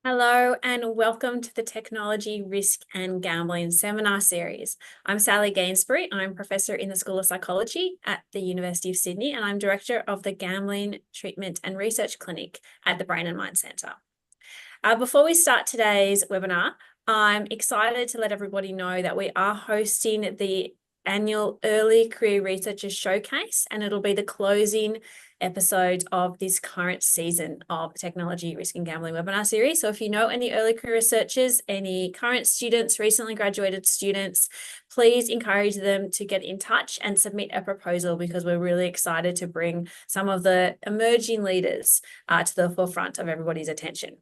Hello and welcome to the Technology, Risk and Gambling seminar series. I'm Sally Gainsbury. I'm Professor in the School of Psychology at the University of Sydney, and I'm Director of the Gambling Treatment and Research Clinic at the Brain and Mind Centre. Before we start today's webinar, I'm excited to let everybody know that we are hosting the annual Early Career Researchers Showcase, and it'll be the closing episode of this current season of Technology, Risk and Gambling webinar series. So if you know any early career researchers, any current students, recently graduated students, please encourage them to get in touch and submit a proposal, because we're really excited to bring some of the emerging leaders to the forefront of everybody's attention.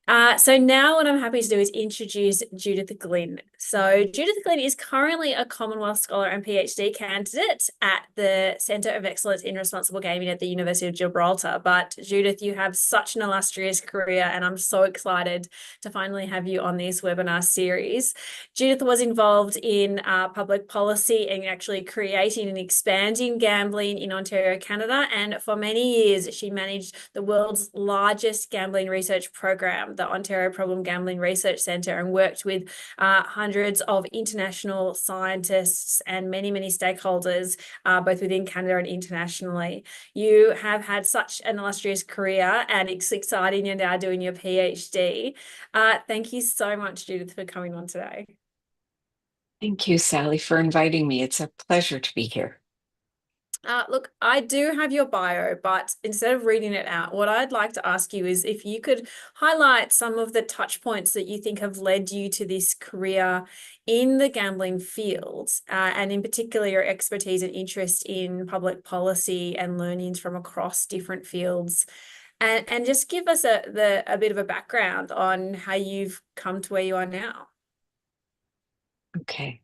So now what I'm happy to do is introduce Judith Glynn. So Judith Glynn is currently a Commonwealth Scholar and PhD candidate at the Centre of Excellence in Responsible Gaming at the University of Gibraltar. But Judith, you have such an illustrious career, and I'm so excited to finally have you on this webinar series. Judith was involved in public policy and actually creating and expanding gambling in Ontario, Canada. And for many years, she managed the world's largest gambling research program, the Ontario Problem Gambling Research Centre, and worked with hundreds of international scientists and many stakeholders, both within Canada and internationally. You have had such an illustrious career, and it's exciting you're now doing your PhD. Thank you so much, Judith, for coming on today. Thank you, Sally, for inviting me. It's a pleasure to be here. Look, I do have your bio, but instead of reading it out, what I'd like to ask you is if you could highlight some of the touch points that you think have led you to this career in the gambling field, and in particular your expertise and interest in public policy and learnings from across different fields. And just give us a bit of a background on how you've come to where you are now. Okay.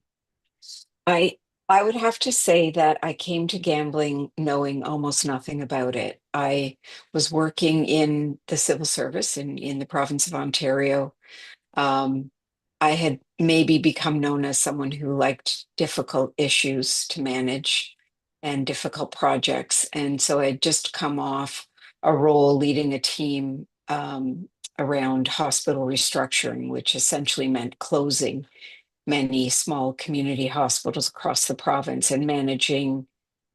I would have to say that I came to gambling knowing almost nothing about it. I was working in the civil service in the province of Ontario. Um, I had maybe become known as someone who liked difficult issues to manage and difficult projects. And so I had just come off a role leading a team around hospital restructuring, which essentially meant closing many small community hospitals across the province and managing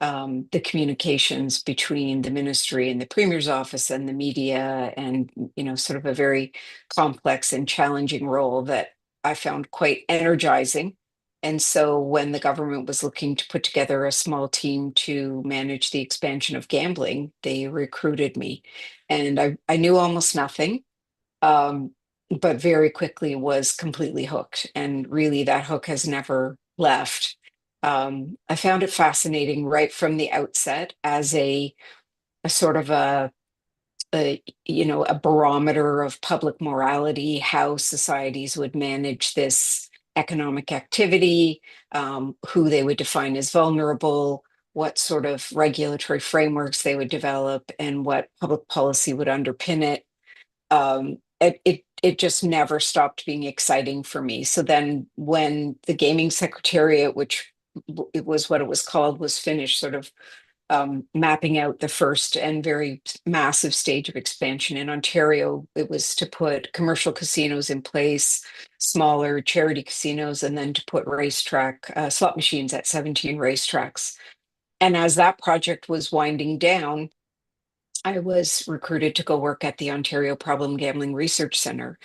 the communications between the ministry and the premier's office and the media, and sort of a very complex and challenging role that I found quite energizing. And so when the government was looking to put together a small team to manage the expansion of gambling, they recruited me. And I knew almost nothing. Um, but very quickly was completely hooked. And really, that hook has never left. I found it fascinating right from the outset as a sort of a barometer of public morality, how societies would manage this economic activity, who they would define as vulnerable, what sort of regulatory frameworks they would develop, and what public policy would underpin it. It just never stopped being exciting for me. So then when the gaming secretariat, which it was what it was called, was finished sort of mapping out the first and very massive stage of expansion in Ontario, it was to put commercial casinos in place, smaller charity casinos, and then to put racetrack slot machines at 17 racetracks. And as that project was winding down, I was recruited to go work at the Ontario Problem Gambling Research Centre.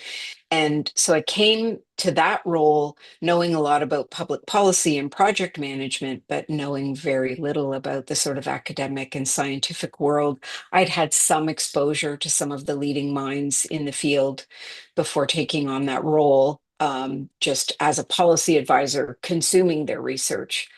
And so I came to that role knowing a lot about public policy and project management, but knowing very little about the sort of academic and scientific world. I'd had some exposure to some of the leading minds in the field before taking on that role, just as a policy advisor, consuming their research.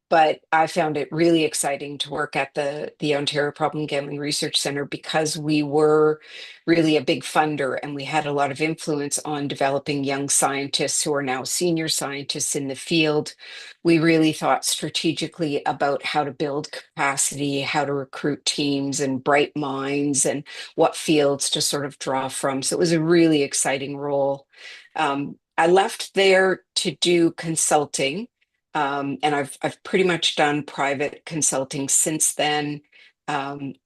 But I found it really exciting to work at the Ontario Problem Gambling Research Centre because we were really a big funder and we had a lot of influence on developing young scientists who are now senior scientists in the field. We really thought strategically about how to build capacity, how to recruit teams and bright minds, and what fields to sort of draw from. So it was a really exciting role. I left there to do consulting, and I've pretty much done private consulting since then,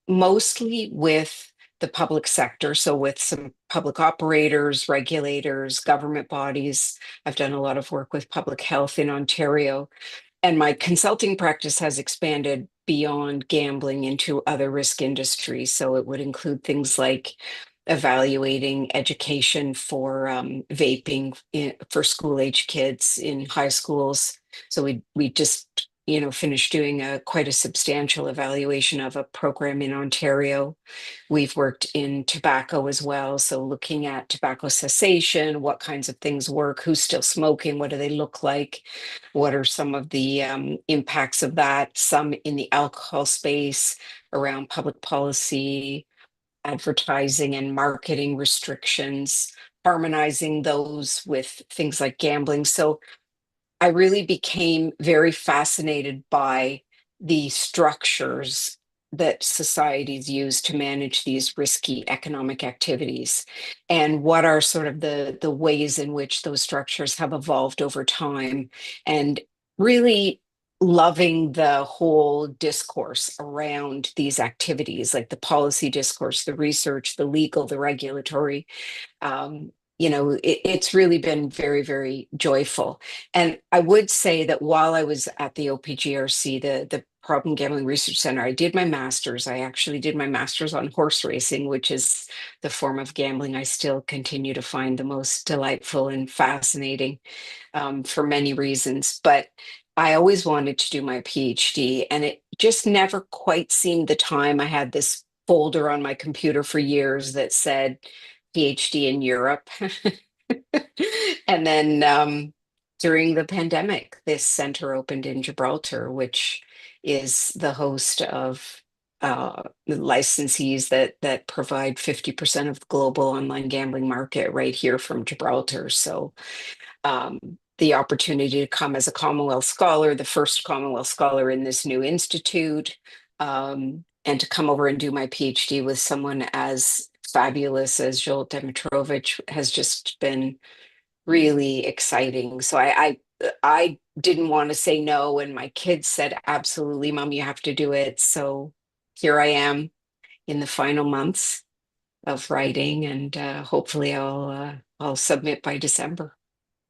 mostly with the public sector. So with some public operators, regulators, government bodies. I've done a lot of work with public health in Ontario. And my consulting practice has expanded beyond gambling into other risk industries. So it would include things like evaluating education for vaping for school age kids in high schools. So we just finished doing quite a substantial evaluation of a program in Ontario. We've worked in tobacco as well. So looking at tobacco cessation, what kinds of things work, who's still smoking, what do they look like, what are some of the impacts of that, some in the alcohol space around public policy, advertising and marketing restrictions, harmonizing those with things like gambling. So I really became very fascinated by the structures that societies use to manage these risky economic activities, and what are sort of the ways in which those structures have evolved over time, and really loving the whole discourse around these activities, like the policy discourse, the research, the legal, the regulatory. It's really been very, very joyful. And I would say that while I was at the OPGRC, the Problem Gambling Research Center, I did my master's. I actually did my master's on horse racing, which is the form of gambling I still continue to find the most delightful and fascinating, for many reasons. But I always wanted to do my PhD, and it just never quite seemed the time. I had this folder on my computer for years that said PhD in Europe. And then during the pandemic, this center opened in Gibraltar, which is the host of the licensees that provide 50% of the global online gambling market right here from Gibraltar. So the opportunity to come as a Commonwealth Scholar, the first Commonwealth Scholar in this new institute, and to come over and do my PhD with someone as fabulous as Joel Dimitrovich has just been really exciting. So I didn't want to say no, and my kids said, absolutely, Mom, you have to do it. So here I am in the final months of writing, and hopefully I'll submit by December.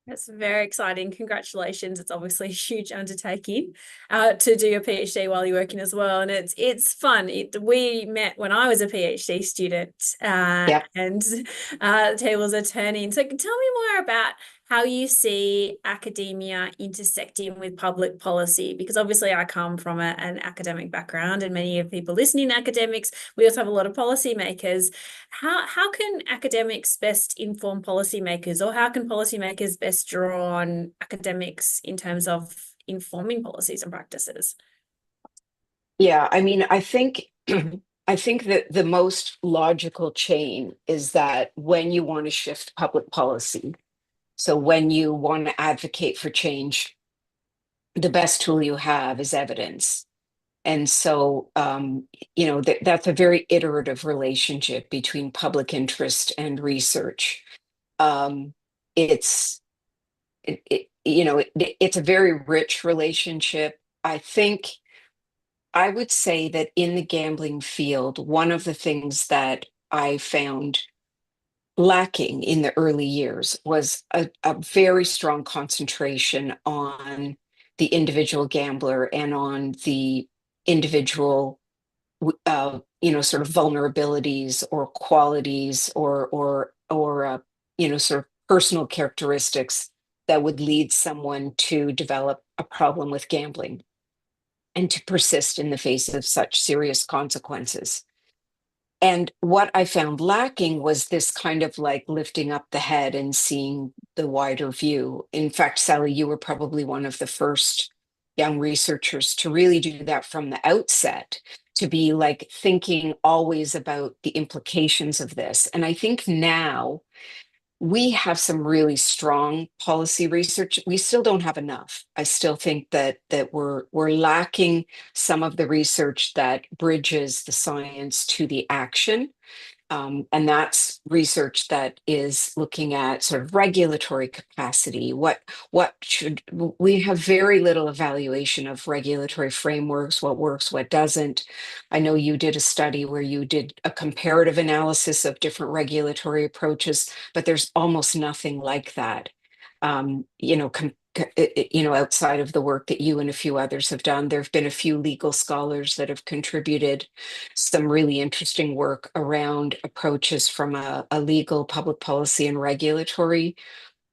That's very exciting. Congratulations. It's obviously a huge undertaking to do your PhD while you're working as well. And it's fun. We met when I was a PhD student, Yep. and the tables are turning. So tell me more about how you see academia intersecting with public policy, because obviously I come from an academic background, and many of people listening academics, we also have a lot of policymakers. How can academics best inform policymakers, or how can policymakers best draw on academics in terms of informing policies and practices? Yeah, I mean, I think I think that the most logical chain is that when you want to shift public policy, so when you want to advocate for change, the best tool you have is evidence. And so, that's a very iterative relationship between public interest and research. Um, it's, it's a very rich relationship. I think I would say that in the gambling field, one of the things that I found lacking in the early years was a very strong concentration on the individual gambler and on the individual sort of vulnerabilities or qualities or sort of personal characteristics that would lead someone to develop a problem with gambling and to persist in the face of such serious consequences. And what I found lacking was this kind of like lifting up the head and seeing the wider view. In fact, Sally, you were probably one of the first young researchers to really do that from the outset, to be like thinking always about the implications of this. And I think now we have some really strong policy research. We still don't have enough. I still think that we're lacking some of the research that bridges the science to the action. And that's research that is looking at sort of regulatory capacity. What should we have very little evaluation of regulatory frameworks, what works, what doesn't. I know you did a study where you did a comparative analysis of different regulatory approaches, but there's almost nothing like that. Outside of the work that you and a few others have done, there have been a few legal scholars that have contributed some really interesting work around approaches from a legal, public policy, and regulatory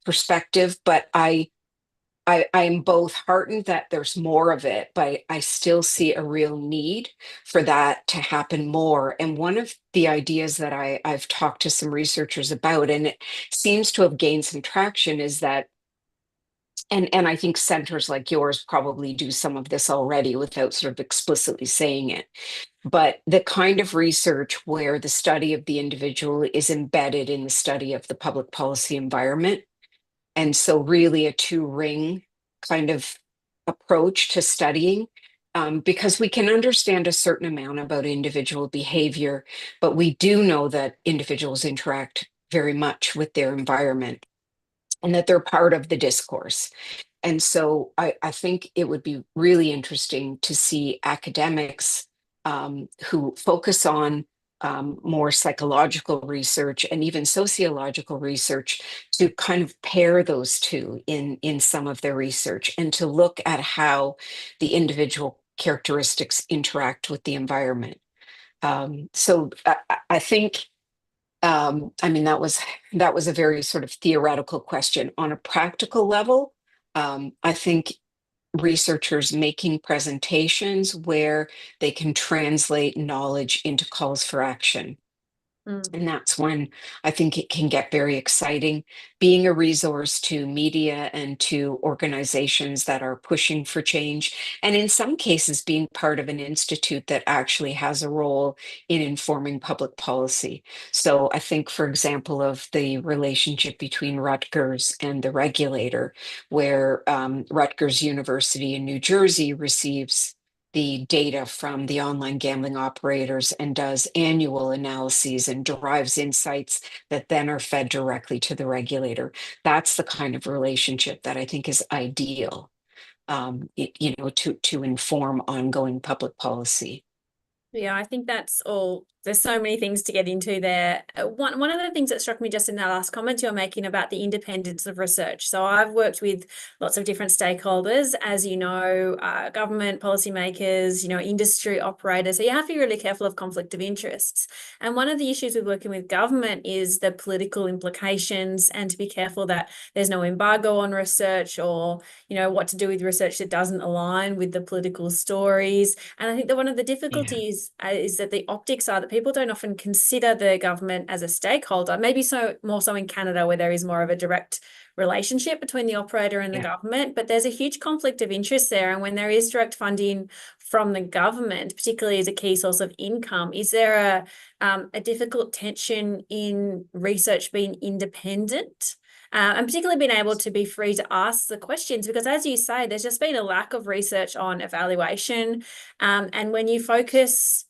perspective. But I'm both heartened that there's more of it, but I still see a real need for that to happen more. And one of the ideas that I've talked to some researchers about, and it seems to have gained some traction, is that and I think centers like yours probably do some of this already without sort of explicitly saying it. But the kind of research where the study of the individual is embedded in the study of the public policy environment. And so, really, a two-ring kind of approach to studying, because we can understand a certain amount about individual behavior, but we do know that individuals interact very much with their environment and that they're part of the discourse. And so I think it would be really interesting to see academics who focus on more psychological research and even sociological research to kind of pair those two in some of their research and to look at how the individual characteristics interact with the environment. So I think I mean, that was a very sort of theoretical question. On a practical level, I think researchers making presentations where they can translate knowledge into calls for action. Mm. And that's when I think it can get very exciting, being a resource to media and to organizations that are pushing for change. And in some cases, being part of an institute that actually has a role in informing public policy. So I think, for example, of the relationship between Rutgers and the regulator, where Rutgers University in New Jersey receives the data from the online gambling operators and does annual analyses and derives insights that then are fed directly to the regulator. That's the kind of relationship that I think is ideal, to inform ongoing public policy. Yeah, I think that's all. There's so many things to get into there. One of the things that struck me just in that last comment you're making about the independence of research. So I've worked with lots of different stakeholders, as you know, government, policymakers, industry operators. So you have to be really careful of conflict of interests. And one of the issues with working with government is the political implications, and to be careful that there's no embargo on research, or what to do with research that doesn't align with the political stories. And I think that one of the difficulties is that the optics are that people don't often consider the government as a stakeholder, maybe more so in Canada, where there is more of a direct relationship between the operator and the government, but there's a huge conflict of interest there. And when there is direct funding from the government, particularly as a key source of income, is there a difficult tension in research being independent? And particularly being able to be free to ask the questions, because as you say, there's just been a lack of research on evaluation. And when you focus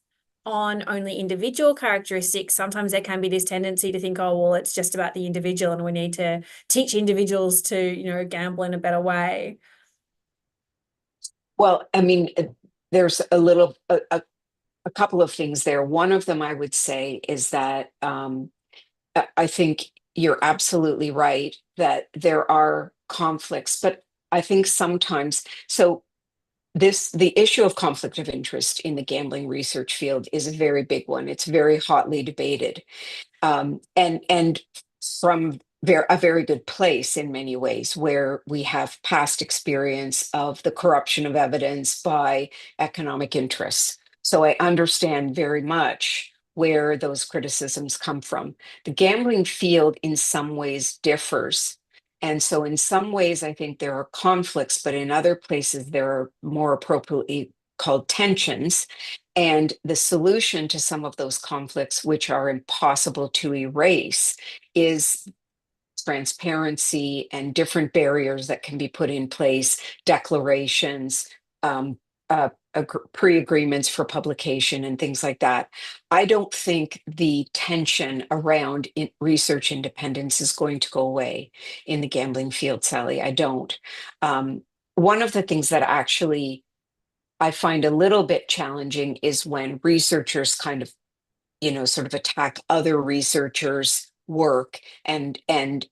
on only individual characteristics, sometimes there can be this tendency to think, oh, well, it's just about the individual and we need to teach individuals to, gamble in a better way. Well, I mean, there's a couple of things there. One of them I would say is that I think you're absolutely right that there are conflicts, but I think sometimes the issue of conflict of interest in the gambling research field is a very big one. It's very hotly debated, and from a very good place in many ways, where we have past experience of the corruption of evidence by economic interests. So I understand very much where those criticisms come from. The gambling field in some ways differs. And so, in some ways, I think there are conflicts, but in other places, there are more appropriately called tensions. And the solution to some of those conflicts, which are impossible to erase, is transparency and different barriers that can be put in place, declarations, pre-agreements for publication and things like that. I don't think the tension around research independence is going to go away in the gambling field, Sally. I don't. One of the things that actually I find a little bit challenging is when researchers kind of, sort of attack other researchers' work and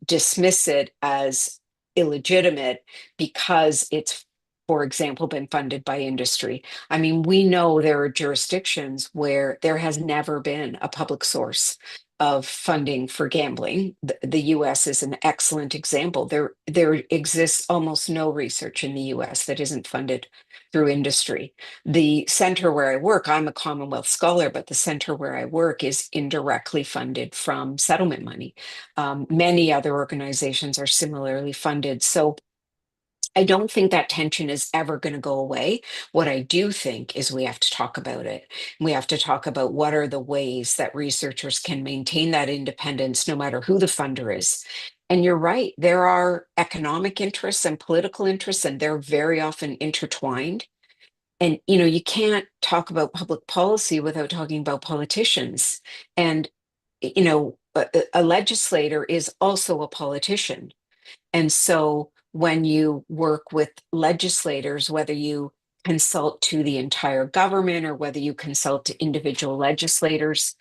dismiss it as illegitimate because it's, for example, been funded by industry. I mean, we know there are jurisdictions where there has never been a public source of funding for gambling. The US is an excellent example. There exists almost no research in the US that isn't funded through industry. The center where I work, I'm a Commonwealth scholar, but the center where I work is indirectly funded from settlement money. Many other organizations are similarly funded. So I don't think that tension is ever going to go away. What I do think is we have to talk about it. We have to talk about what are the ways that researchers can maintain that independence no matter who the funder is. And you're right, there are economic interests and political interests, and they're very often intertwined. And you can't talk about public policy without talking about politicians. And a legislator is also a politician. And so when you work with legislators, whether you consult to the entire government or whether you consult to individual legislators,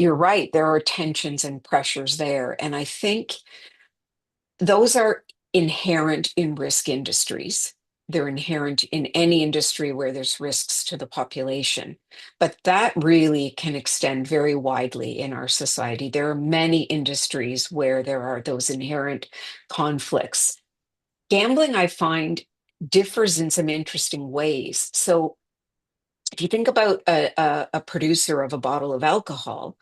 you're right, there are tensions and pressures there. And I think those are inherent in risk industries. They're inherent in any industry where there's risks to the population. But that really can extend very widely in our society. There are many industries where there are those inherent conflicts. Gambling, I find, differs in some interesting ways. So if you think about a producer of a bottle of alcohol,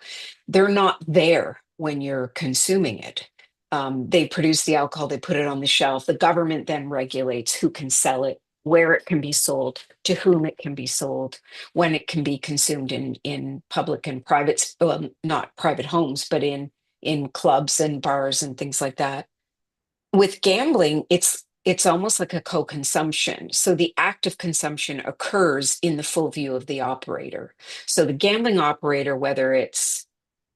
they're not there when you're consuming it. They produce the alcohol, they put it on the shelf. The government then regulates who can sell it, where it can be sold, to whom it can be sold, when it can be consumed in public and private, well, not private homes, but in clubs and bars and things like that. With gambling, it's almost like a co-consumption. So the act of consumption occurs in the full view of the operator. So the gambling operator, whether it's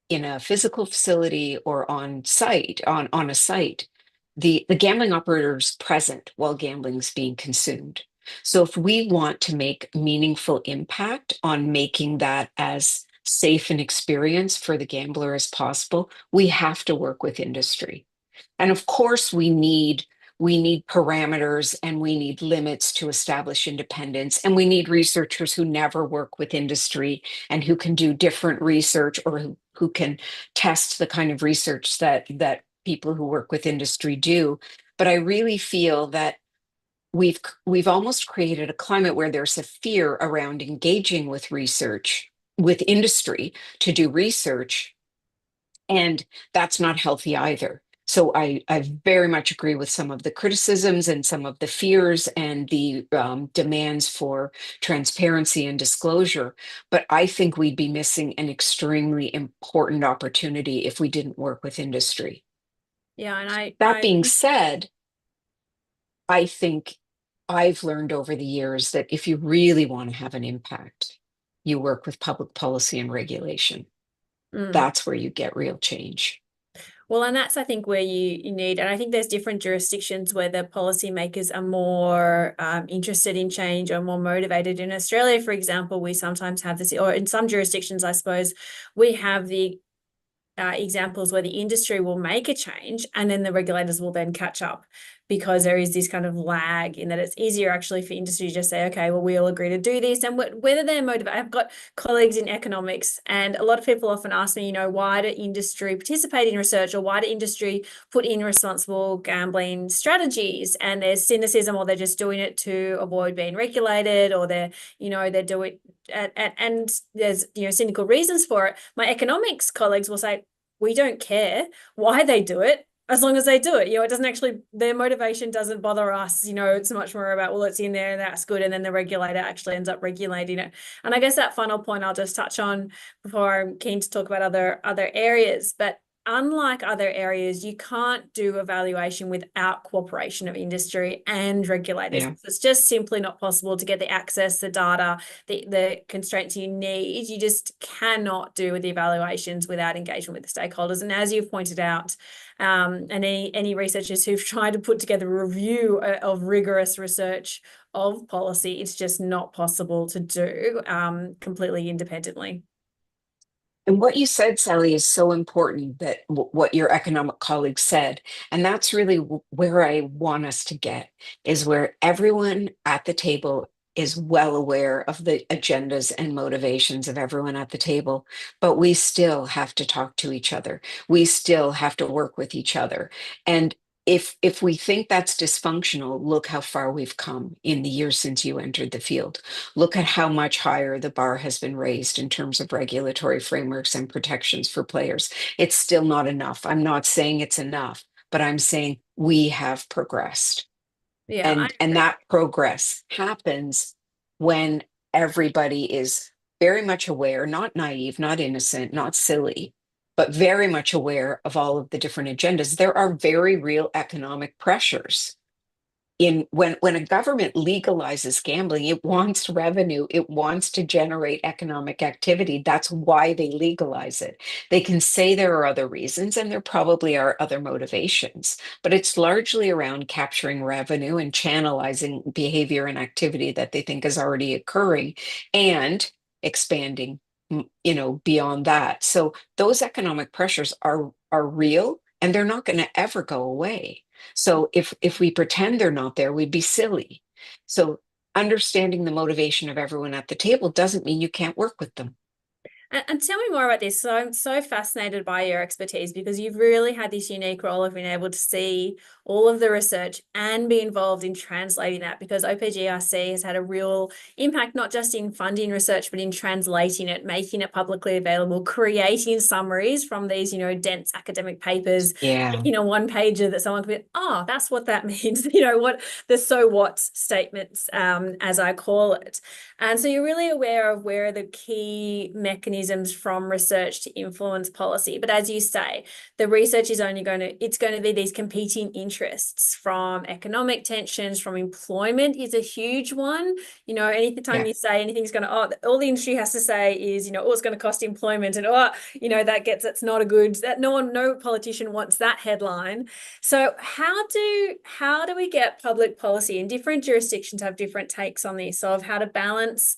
in a physical facility or on site, on a site, the gambling operator is present while gambling is being consumed. So if we want to make meaningful impact on making that as safe an experience for the gambler as possible, we have to work with industry. And of course, we need parameters and we need limits to establish independence. And we need researchers who never work with industry and who can do different research, or who can test the kind of research that people who work with industry do. But I really feel that we've almost created a climate where there's a fear around engaging with research, with industry to do research. And that's not healthy either. So I very much agree with some of the criticisms and some of the fears and the demands for transparency and disclosure. But I think we'd be missing an extremely important opportunity if we didn't work with industry. Yeah, and That being said, I think I've learned over the years that if you really want to have an impact, you work with public policy and regulation. That's where you get real change. Well, and that's, I think, where you need, and I think there's different jurisdictions where the policymakers are more interested in change or more motivated. In Australia, for example, we sometimes have this, or in some jurisdictions, I suppose, we have the examples where the industry will make a change and then the regulators will then catch up, because there is this kind of lag in that it's easier actually for industry to just say, okay, well, we all agree to do this. And whether they're motivated, I've got colleagues in economics, and a lot of people often ask me, why do industry participate in research, or why do industry put in responsible gambling strategies? And there's cynicism, or they're just doing it to avoid being regulated, or they're doing and there's cynical reasons for it. My economics colleagues will say, we don't care why they do it, as long as they do it. It doesn't actually, their motivation doesn't bother us. It's much more about, well, it's in there and that's good, and then the regulator actually ends up regulating it. And I guess that final point I'll just touch on before I'm keen to talk about other areas. But unlike other areas, you can't do evaluation without cooperation of industry and regulators. Yeah. It's just simply not possible to get the access, the data, the constraints you need. You just cannot do the evaluations without engagement with the stakeholders. And as you've pointed out, and any researchers who've tried to put together a review of rigorous research of policy, it's just not possible to do completely independently. And what you said, Sally, is so important, that what your economic colleague said. And that's really where I want us to get, is where everyone at the table is well aware of the agendas and motivations of everyone at the table, but we still have to talk to each other. We still have to work with each other. And if we think that's dysfunctional, look how far we've come in the years since you entered the field. Look at how much higher the bar has been raised in terms of regulatory frameworks and protections for players. It's still not enough. I'm not saying it's enough, but I'm saying we have progressed. Yeah, And that progress happens when everybody is very much aware, not naive, not innocent, not silly, but very much aware of all of the different agendas. There are very real economic pressures in when a government legalizes gambling. It wants revenue, it wants to generate economic activity. That's why they legalize it. They can say there are other reasons, and there probably are other motivations, but it's largely around capturing revenue and channelizing behavior and activity that they think is already occurring, and expanding, beyond that. So those economic pressures are real, and they're not going to ever go away. So if we pretend they're not there, we'd be silly. So understanding the motivation of everyone at the table doesn't mean you can't work with them. And tell me more about this. So I'm so fascinated by your expertise, because you've really had this unique role of being able to see all of the research and be involved in translating that, because OPGRC has had a real impact, not just in funding research, but in translating it, making it publicly available, creating summaries from these, dense academic papers, Yeah. making a one-pager that someone could be, oh, that's what that means, what the so what statements, as I call it. And so you're really aware of where are the key mechanisms from research to influence policy. But as you say, the research is it's going to be these competing interests, from economic tensions, from employment is a huge one. Anytime Yeah. you say anything's going to, all the industry has to say is, oh, it's going to cost employment, and that's not a good, that no politician wants that headline. So how do we get public policy, and different jurisdictions have different takes on this, of how to balance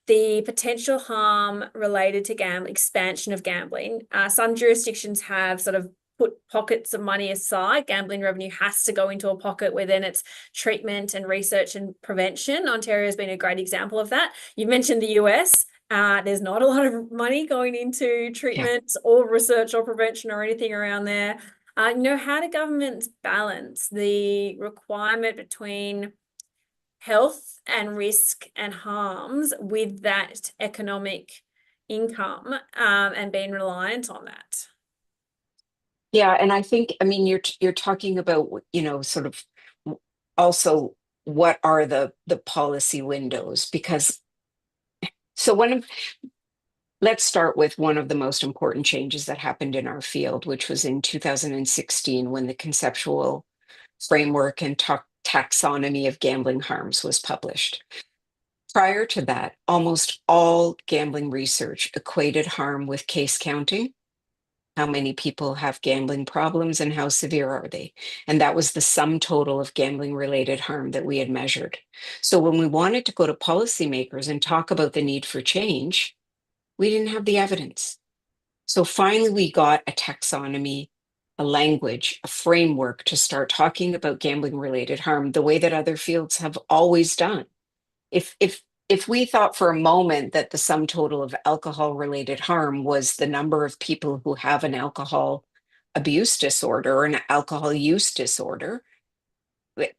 the potential harm related to expansion of gambling. Some jurisdictions have sort of put pockets of money aside. Gambling revenue has to go into a pocket within its treatment and research and prevention. Ontario has been a great example of that. You mentioned the US. There's not a lot of money going into Yeah. treatment or research or prevention or anything around there. How do governments balance the requirement between health and risk and harms with that economic income, and being reliant on that? Yeah. And I think, I mean, you're talking about, sort of also what are the policy windows, because so let's start with one of the most important changes that happened in our field, which was in 2016, when the conceptual framework and taxonomy of gambling harms was published. Prior to that, almost all gambling research equated harm with case counting. How many people have gambling problems and how severe are they? And that was the sum total of gambling related harm that we had measured. So when we wanted to go to policymakers and talk about the need for change, we didn't have the evidence. So finally, we got a taxonomy, a language, a framework to start talking about gambling related harm the way that other fields have always done. If we thought for a moment that the sum total of alcohol related harm was the number of people who have an alcohol abuse disorder or an alcohol use disorder,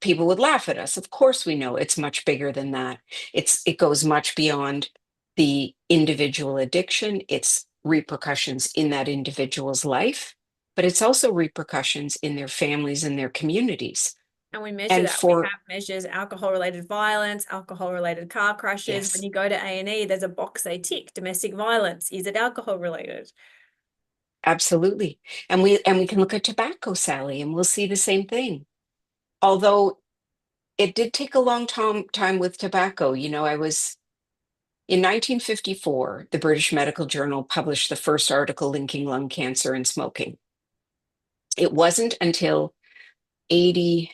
people would laugh at us. Of course, we know it's much bigger than that. It goes much beyond the individual addiction. It's repercussions in that individual's life, but it's also repercussions in their families and their communities. And we measure And that. We for have measures alcohol-related violence, alcohol-related car crashes. When Yes, you go to A&E, there's a box they tick: domestic violence. Is it alcohol-related? Absolutely. And we can look at tobacco, Sally, and we'll see the same thing. Although it did take a long time with tobacco. I was in 1954, the British Medical Journal published the first article linking lung cancer and smoking. It wasn't until 80,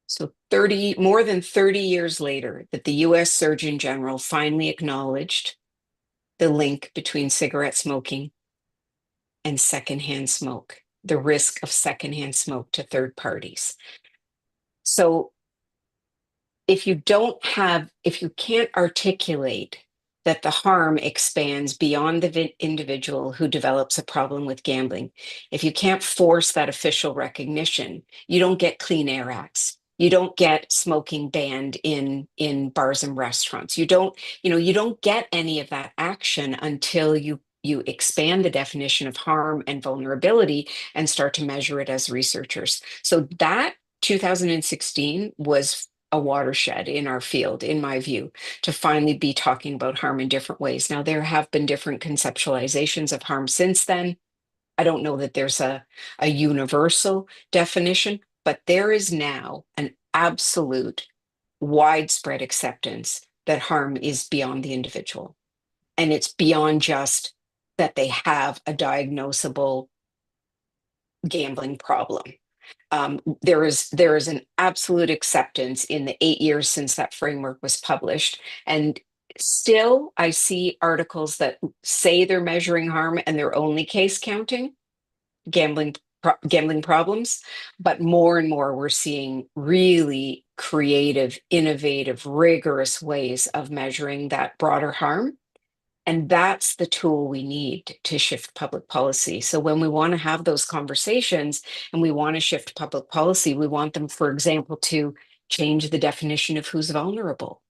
so 30, more than 30 years later, that the US Surgeon General finally acknowledged the link between cigarette smoking and secondhand smoke, the risk of secondhand smoke to third parties. So if you can't articulate that the harm expands beyond the individual who develops a problem with gambling, if you can't force that official recognition, you don't get Clean Air Acts. You don't get smoking banned in bars and restaurants. You don't get any of that action until you expand the definition of harm and vulnerability and start to measure it as researchers. So that 2016 was a watershed in our field, in my view, to finally be talking about harm in different ways. Now, there have been different conceptualizations of harm since then. I don't know that there's a universal definition, but there is now an absolute widespread acceptance that harm is beyond the individual. And it's beyond just that they have a diagnosable gambling problem. There is an absolute acceptance in the 8 years since that framework was published, and still I see articles that say they're measuring harm and they're only case counting gambling problems, but more and more we're seeing really creative, innovative, rigorous ways of measuring that broader harm. And that's the tool we need to shift public policy. So when we want to have those conversations and we want to shift public policy, we want them, for example, to change the definition of who's vulnerable.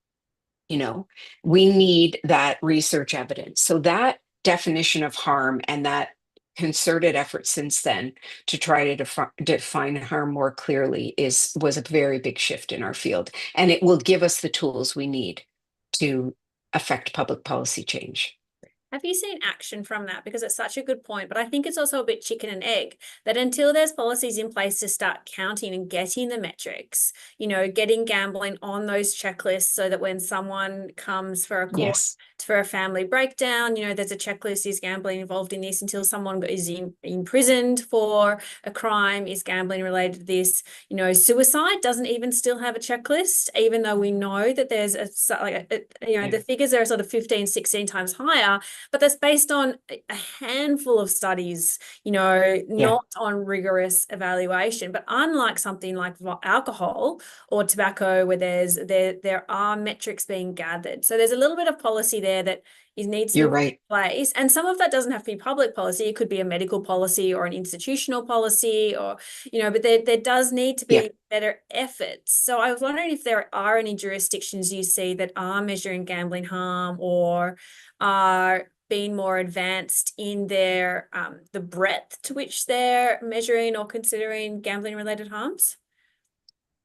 We need that research evidence. So that definition of harm and that concerted effort since then to try to define harm more clearly was a very big shift in our field. And it will give us the tools we need to affect public policy change. Have you seen action from that? Because it's such a good point, but I think it's also a bit chicken and egg, that until there's policies in place to start counting and getting the metrics, getting gambling on those checklists so that when someone comes for a court Yes. for a family breakdown, there's a checklist, is gambling involved in this, until someone is imprisoned for a crime, is gambling related to this. Suicide doesn't even still have a checklist, even though we know that there's the figures are sort of 15, 16 times higher. But that's based on a handful of studies, not on rigorous evaluation. But unlike something like alcohol or tobacco, where there are metrics being gathered. So there's a little bit of policy there that needs to You're be right. in place. And some of that doesn't have to be public policy. It could be a medical policy or an institutional policy, or, but there does need to be better efforts. So I was wondering if there are any jurisdictions you see that are measuring gambling harm or are being more advanced in their the breadth to which they're measuring or considering gambling related harms.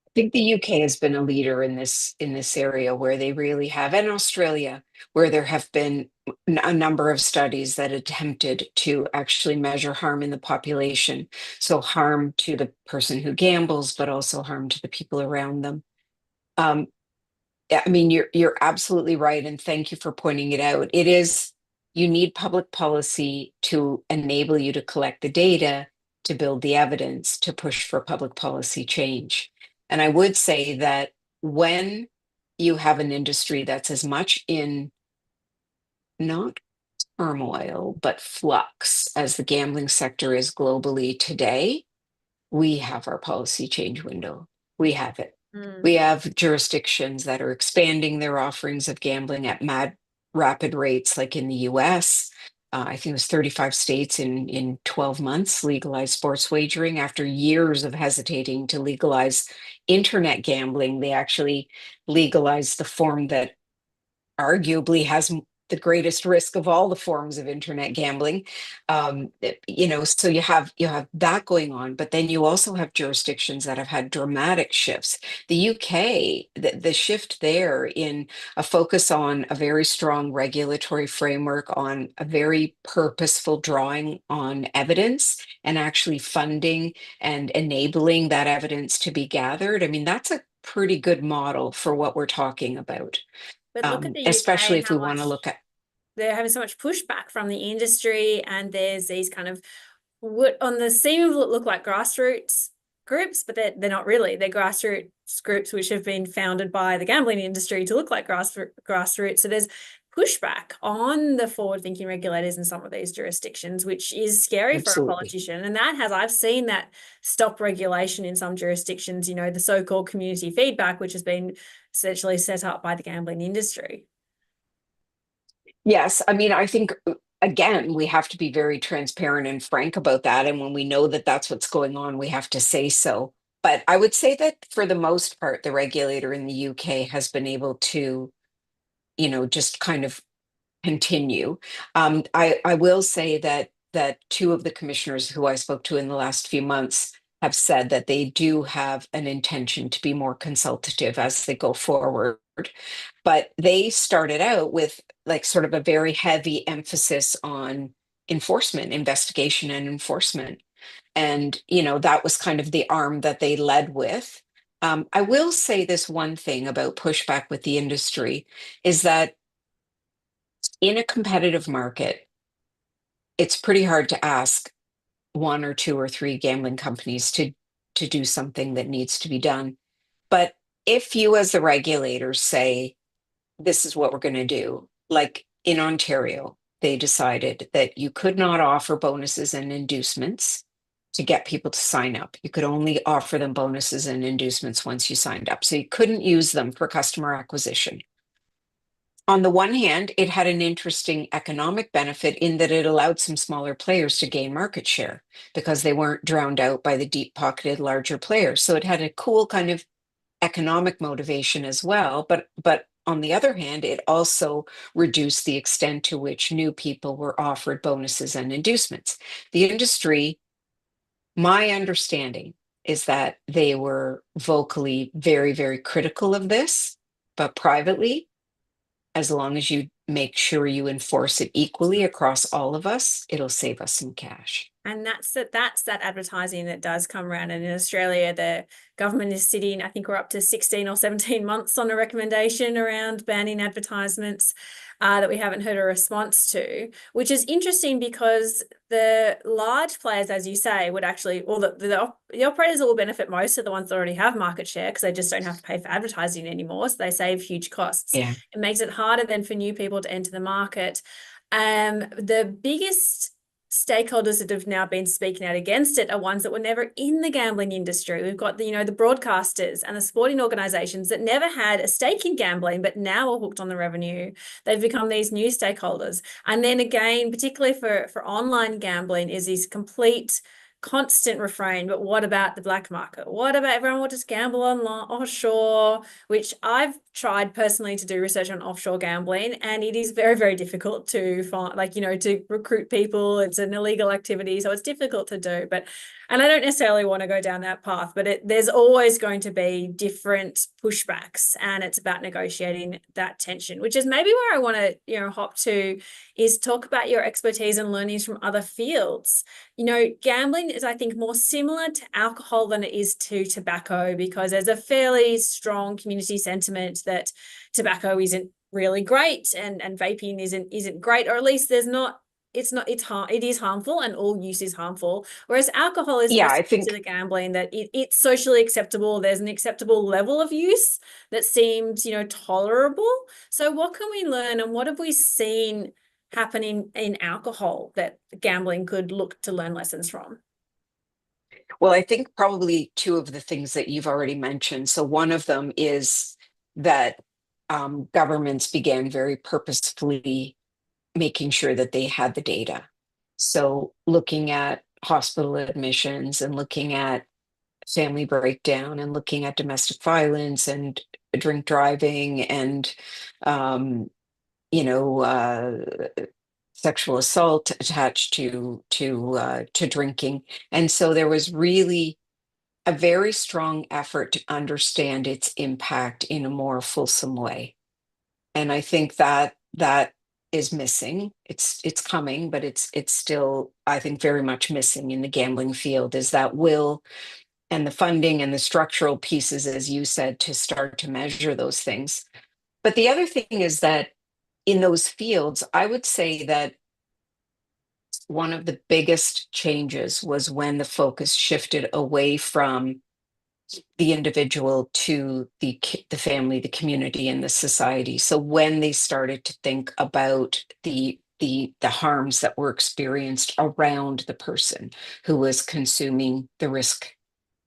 I think the UK has been a leader in this area, where they really have, and Australia, where there have been a number of studies that attempted to actually measure harm in the population. So harm to the person who gambles, but also harm to the people around them. I mean, you're absolutely right, and thank you for pointing it out. You need public policy to enable you to collect the data, to build the evidence, to push for public policy change. And I would say that when you have an industry that's as much in not turmoil, but flux as the gambling sector is globally today, we have our policy change window. We have it. We have jurisdictions that are expanding their offerings of gambling at rapid rates, like in the US. I think it was 35 states in 12 months legalized sports wagering. After years of hesitating to legalize internet gambling, they actually legalized the form that arguably has the greatest risk of all the forms of internet gambling. So you have that going on, but then you also have jurisdictions that have had dramatic shifts. The UK, the shift there in a focus on a very strong regulatory framework, on a very purposeful drawing on evidence and actually funding and enabling that evidence to be gathered. I mean, that's a pretty good model for what we're talking about, But look at the especially UK, if we how want to much look at. they're having so much pushback from the industry, and there's these kind of what on the scene look like grassroots groups, but they're not really. They're grassroots groups which have been founded by the gambling industry to look like grassroots. So there's pushback on the forward-thinking regulators in some of these jurisdictions, which is scary for a Absolutely. politician. And I've seen that stop regulation in some jurisdictions, the so-called community feedback, which has been essentially set up by the gambling industry. Yes, I mean, I think again, we have to be very transparent and frank about that. And when we know that that's what's going on, we have to say so. But I would say that for the most part, the regulator in the UK has been able to, just kind of continue. I will say that two of the commissioners who I spoke to in the last few months have said that they do have an intention to be more consultative as they go forward. But they started out with like sort of a very heavy emphasis on enforcement, investigation and enforcement. And, that was kind of the arm that they led with. I will say this one thing about pushback with the industry is that in a competitive market, it's pretty hard to ask one or two or three gambling companies to do something that needs to be done. But if you, as the regulators, say, this is what we're going to do, like in Ontario, they decided that you could not offer bonuses and inducements to get people to sign up. You could only offer them bonuses and inducements once you signed up. So you couldn't use them for customer acquisition. On the one hand, it had an interesting economic benefit in that it allowed some smaller players to gain market share because they weren't drowned out by the deep pocketed larger players. So it had a cool kind of economic motivation as well. But on the other hand, it also reduced the extent to which new people were offered bonuses and inducements. The industry, my understanding is that they were vocally very, very critical of this, but privately, as long as you make sure you enforce it equally across all of us, it'll save us some cash. And that's that advertising that does come around. And in Australia, the government is sitting, I think we're up to 16 or 17 months on a recommendation around banning advertisements that we haven't heard a response to, which is interesting because the large players, as you say, would actually, or the operators that will benefit most are the ones that already have market share because they just don't have to pay for advertising anymore. So they save huge costs. Yeah. It makes it harder then for new people to enter the market. The biggest stakeholders that have now been speaking out against it are ones that were never in the gambling industry. We've got the broadcasters and the sporting organizations that never had a stake in gambling, but now are hooked on the revenue. They've become these new stakeholders. And then again, particularly for online gambling, is this complete constant refrain, but what about the black market? What about everyone will just gamble online offshore, which I've tried personally to do research on offshore gambling, and it is very, very difficult to find, to recruit people. It's an illegal activity, so it's difficult to do. And I don't necessarily want to go down that path, but there's always going to be different pushbacks, and it's about negotiating that tension, which is maybe where I want to, hop to, is talk about your expertise and learnings from other fields. Gambling is, I think, more similar to alcohol than it is to tobacco, because there's a fairly strong community sentiment that tobacco isn't really great and vaping isn't great, or at least it is harmful, and all use is harmful. Whereas alcohol is Yeah, more I similar to think the gambling, that it's socially acceptable. There's an acceptable level of use that seems, tolerable. So what can we learn, and what have we seen happening in alcohol that gambling could look to learn lessons from? Well, I think probably two of the things that you've already mentioned. So one of them is that governments began very purposefully making sure that they had the data. So looking at hospital admissions and looking at family breakdown and looking at domestic violence and drink driving and sexual assault attached to drinking. And so there was really a very strong effort to understand its impact in a more fulsome way. And I think that is missing. It's coming, but it's still, I think, very much missing in the gambling field, is that will and the funding and the structural pieces, as you said, to start to measure those things. But the other thing is that in those fields, I would say that one of the biggest changes was when the focus shifted away from the individual to the family, the community, and the society. So when they started to think about the harms that were experienced around the person who was consuming the risk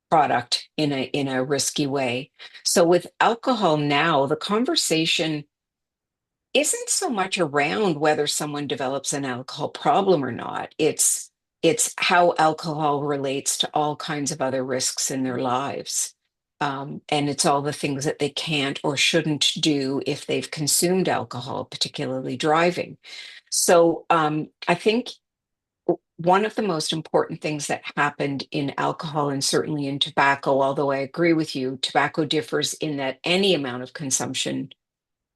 product in a risky way. So with alcohol now, the conversation isn't so much around whether someone develops an alcohol problem or not. It's how alcohol relates to all kinds of other risks in their lives. And it's all the things that they can't or shouldn't do if they've consumed alcohol, particularly driving. So I think one of the most important things that happened in alcohol and certainly in tobacco, although I agree with you, tobacco differs in that any amount of consumption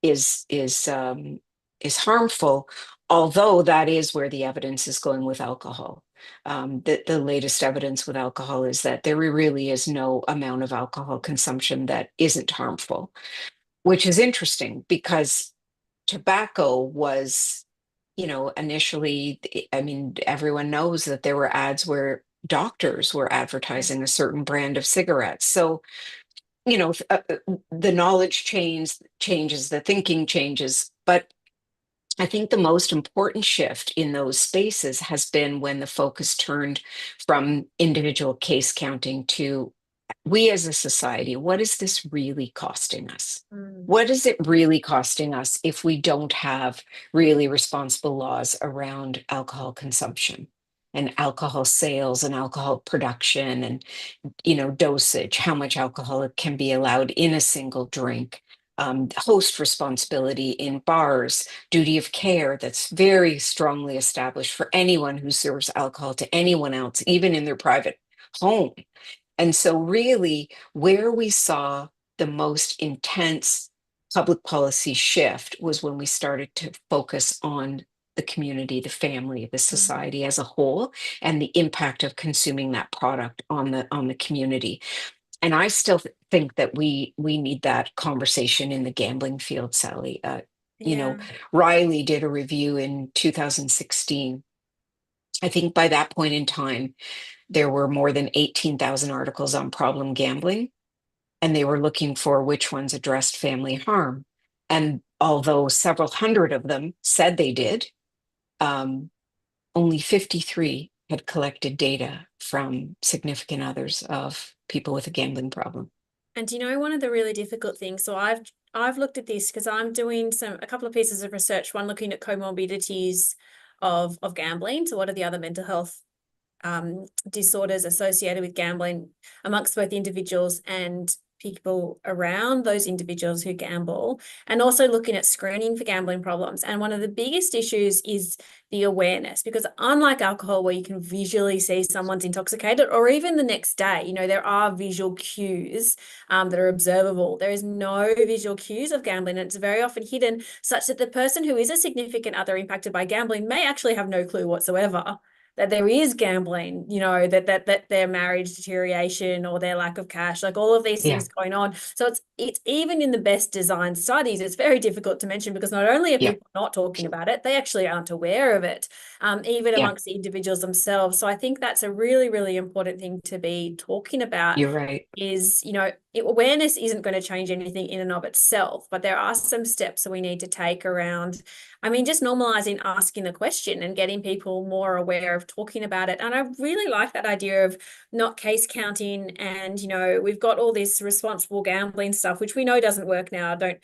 is is harmful, although that is where the evidence is going with alcohol. The latest evidence with alcohol is that there really is no amount of alcohol consumption that isn't harmful, which is interesting because tobacco was, initially, I mean, everyone knows that there were ads where doctors were advertising a certain brand of cigarettes. So the knowledge changes, the thinking changes, but I think the most important shift in those spaces has been when the focus turned from individual case counting to, we as a society, what is this really costing us? Mm. What is it really costing us if we don't have really responsible laws around alcohol consumption and alcohol sales and alcohol production and dosage, how much alcohol can be allowed in a single drink, host responsibility in bars, duty of care that's very strongly established for anyone who serves alcohol to anyone else, even in their private home. And so, really, where we saw the most intense public policy shift was when we started to focus on the community, the family, the Mm. society as a whole, and the impact of consuming that product on the community. And I still think that we need that conversation in the gambling field, Sally. Yeah. Riley did a review in 2016. I think by that point in time, there were more than 18,000 articles on problem gambling, and they were looking for which ones addressed family harm. And although several hundred of them said they did, um, only 53 had collected data from significant others of people with a gambling problem. And you know, one of the really difficult things, so I've looked at this because I'm doing a couple of pieces of research, one looking at comorbidities of gambling. So what are the other mental health disorders associated with gambling amongst both individuals and people around those individuals who gamble, and also looking at screening for gambling problems. And one of the biggest issues is the awareness, because unlike alcohol, where you can visually see someone's intoxicated, or even the next day, there are visual cues that are observable. There is no visual cues of gambling, and it's very often hidden, such that the person who is a significant other impacted by gambling may actually have no clue whatsoever that there is gambling, that their marriage deterioration or their lack of cash, like all of these Yeah, things going on. So it's even in the best designed studies, it's very difficult to mention, because not only are yeah, people not talking about it, they actually aren't aware of it, even yeah, amongst the individuals themselves. So I think that's a really, really important thing to be talking about. you're right. Is, awareness isn't going to change anything in and of itself, but there are some steps that we need to take around, I mean, just normalizing asking the question and getting people more aware of talking about it. And I really like that idea of not case counting. And, we've got all this responsible gambling stuff, which we know doesn't work now. Don't,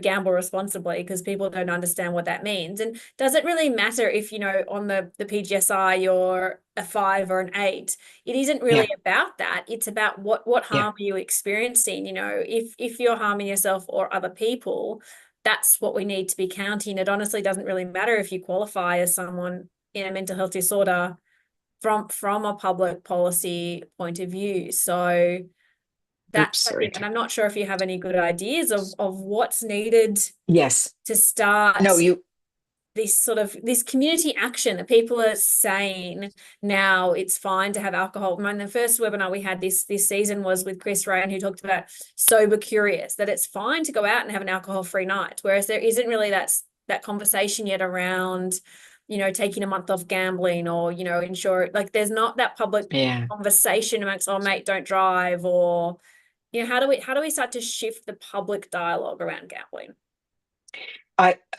gamble responsibly, because people don't understand what that means. And does it really matter if, on the PGSI you're a 5 or an 8? It isn't Yeah, really about that. It's about what yeah, harm are you experiencing? If you're harming yourself or other people, that's what we need to be counting. It honestly doesn't really matter if you qualify as someone in a mental health disorder from a public policy point of view. So Oops, that's, I sorry. think, and I'm not sure if you have any good ideas of what's needed Yes. to start No, you, this community action that people are saying now it's fine to have alcohol. I mean, the first webinar we had this season was with Chris Rain, who talked about sober curious, that it's fine to go out and have an alcohol-free night, whereas there isn't really that conversation yet around, taking a month off gambling or, ensure, like, there's not that public yeah. conversation amongst, oh mate, don't drive, or, how do we start to shift the public dialogue around gambling?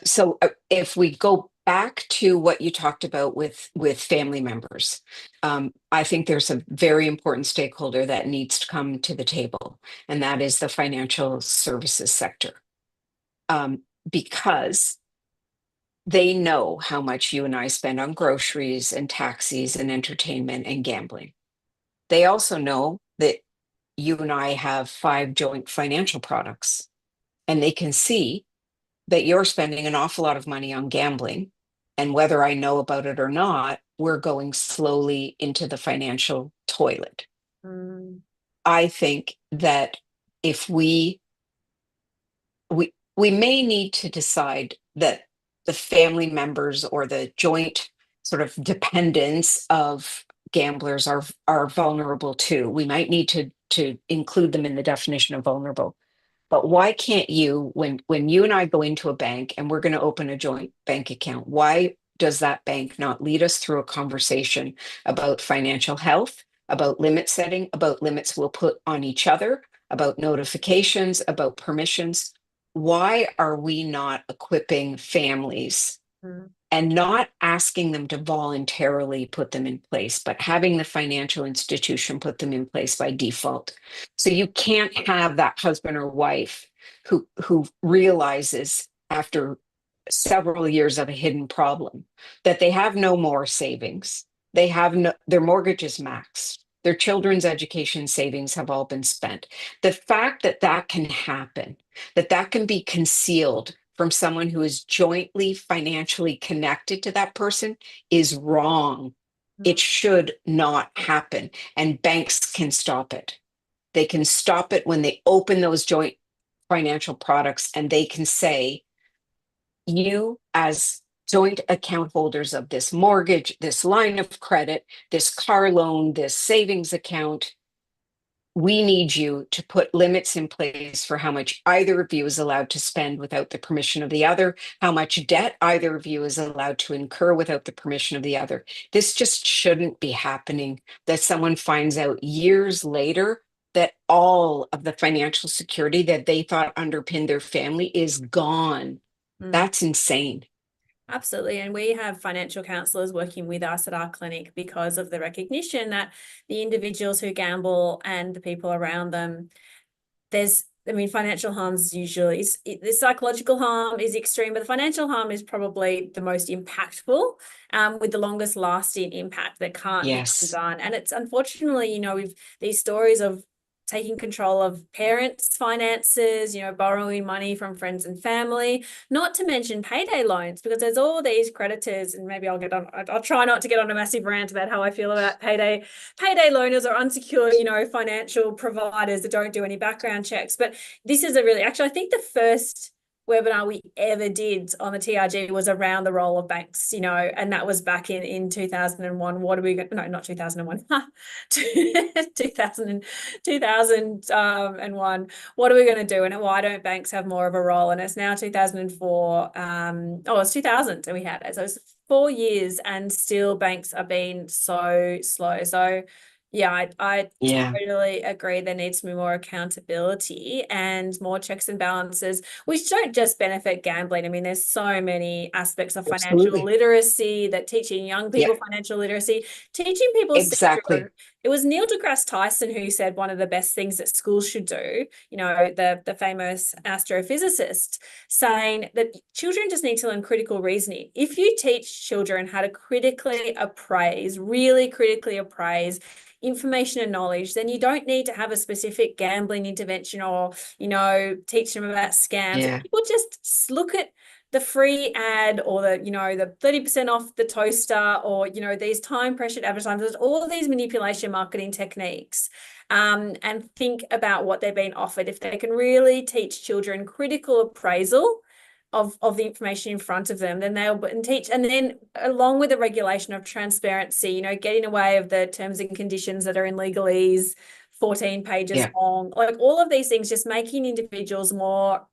So if we go back to what you talked about with family members, I think there's a very important stakeholder that needs to come to the table, and that is the financial services sector, because they know how much you and I spend on groceries and taxis and entertainment and gambling. They also know that you and I have 5 joint financial products, and they can see that you're spending an awful lot of money on gambling. And whether I know about it or not, we're going slowly into the financial toilet. Mm. I think that if we may need to decide that the family members or the joint sort of dependents of gamblers are vulnerable too. We might need to include them in the definition of vulnerable. But why can't you, when you and I go into a bank and we're going to open a joint bank account, why does that bank not lead us through a conversation about financial health, about limit setting, about limits we'll put on each other, about notifications, about permissions? Why are we not equipping families Mm. and not asking them to voluntarily put them in place, but having the financial institution put them in place by default? So you can't have that husband or wife who realizes after several years of a hidden problem that they have no more savings. They have no, their mortgage is maxed. Their children's education savings have all been spent. The fact that that can happen, that can be concealed from someone who is jointly financially connected to that person, is wrong. It should not happen. And banks can stop it. They can stop it when they open those joint financial products, and they can say, you as joint account holders of this mortgage, this line of credit, this car loan, this savings account, we need you to put limits in place for how much either of you is allowed to spend without the permission of the other, how much debt either of you is allowed to incur without the permission of the other. This just shouldn't be happening, that someone finds out years later that all of the financial security that they thought underpinned their family is gone. Mm. That's insane. Absolutely. And we have financial counselors working with us at our clinic because of the recognition that the individuals who gamble and the people around them, financial harm is usually, the psychological harm is extreme, but the financial harm is probably the most impactful, with the longest lasting impact that can't be Yes. undone. And it's unfortunately, we've these stories of taking control of parents' finances, borrowing money from friends and family, not to mention payday loans, because there's all these creditors, and maybe I'll try not to get on a massive rant about how I feel about payday loaners or unsecured, financial providers that don't do any background checks. But this is actually, I think the first webinar we ever did on the TRG was around the role of banks, and that was back in 2001. What are we going, no, not 2001, 2001. What are we going to do? And why don't banks have more of a role? And it's now 2004. It's 2000 and we had it. So it's 4 years and still banks are being so slow. So yeah, I Yeah, totally agree. There needs to be more accountability and more checks and balances, which don't just benefit gambling. I mean, there's so many aspects of financial absolutely. literacy, that teaching young Yeah, people financial literacy, teaching people exactly. it was Neil deGrasse Tyson who said one of the best things that schools should do, the famous astrophysicist, saying that children just need to learn critical reasoning. If you teach children how to really critically appraise information and knowledge, then you don't need to have a specific gambling intervention or, teach them about scams. Yeah. People just look at the free ad or the 30% off the toaster or, these time pressured advertisements, all of these manipulation marketing techniques, and think about what they're being offered. If they can really teach children critical appraisal of the information in front of them, then they'll teach. And then along with the regulation of transparency, getting away of the terms and conditions that are in legalese, 14 pages Yeah. long, like all of these things, just making individuals more